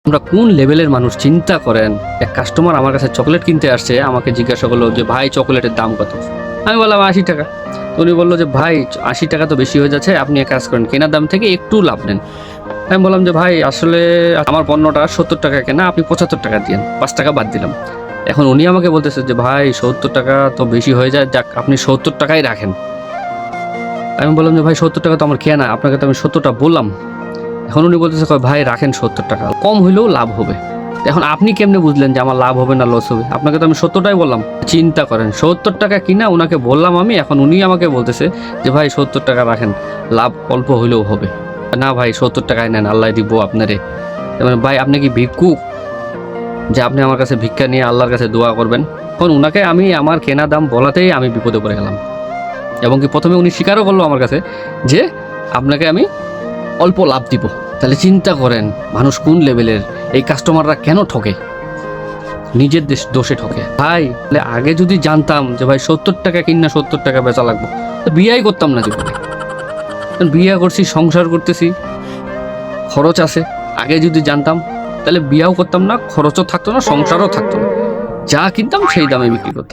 আমরা কোন লেভেলের মানুষ চিন্তা করেন। এক কাস্টমার আমার কাছে চকলেট কিনতে আসছে, আমাকে জিজ্ঞাসা করলো যে ভাই চকলেটের দাম কত। আমি বললাম 80 টাকা। তো উনি বললো যে ভাই 80 টাকা তো বেশি হয়ে যাচ্ছে, আপনি এক কাজ করেন কেনার দাম থেকে একটু লাভ নেন। আমি বললাম যে ভাই আসলে আমার পণ্যটা 70 টাকা কেনা, আপনি 75 টাকা দিন, 5 টাকা বাদ দিলাম। এখন উনি আমাকে বলতেছে যে ভাই 70 টাকা তো বেশি হয়ে যায়, যাক আপনি 70 টাকাই রাখেন। আমি বললাম যে ভাই 70 টাকা তো আমার কেনা, আপনাকে তো আমি 70টা বললাম। এখন উনি বলতেছে ভাই রাখেন 70 টাকা, কম হইলেও লাভ হবে। এখন আপনি কেমনে বুঝলেন যে আমার লাভ হবে না লস হবে? আপনাকে তো আমি 70টাই বললাম। চিন্তা করেন 70 টাকা কিনা ওনাকে বললাম আমি, এখন উনি আমাকে বলতেছে যে ভাই 70 টাকা রাখেন, লাভ অল্প হইলেও হবে। না ভাই 70 টাকায় নেন, আল্লাহ দিব আপনারে। মানে ভাই আপনি কি ভিক্ষুক যে আপনি আমার কাছে ভিক্ষা নিয়ে আল্লাহর কাছে দোয়া করবেন? এখন উনাকে আমি আমার কেনা দাম বলাতেই আমি বিপদে পড়ে গেলাম। এবং কি প্রথমে উনি স্বীকারও করলো আমার কাছে যে আপনাকে আমি অল্প লাভ দিব। তাহলে চিন্তা করেন মানুষ কোন লেভেলের, এই কাস্টমাররা কেন ঠকে, নিজের দোষে ঠকে। ভাই আগে যদি জানতাম যে ভাই 70 টাকা কিনা 70 টাকা বেচা লাগবো, তো বিয়াই করতাম না জীবনে। বিয়া করছি, সংসার করতেছি, খরচ আছে। আগে যদি জানতাম তাহলে বিয়াও করতাম না, খরচও থাকতো না, সংসারও থাকতো না, যা কিনতাম সেই দামে বিক্রি করতাম।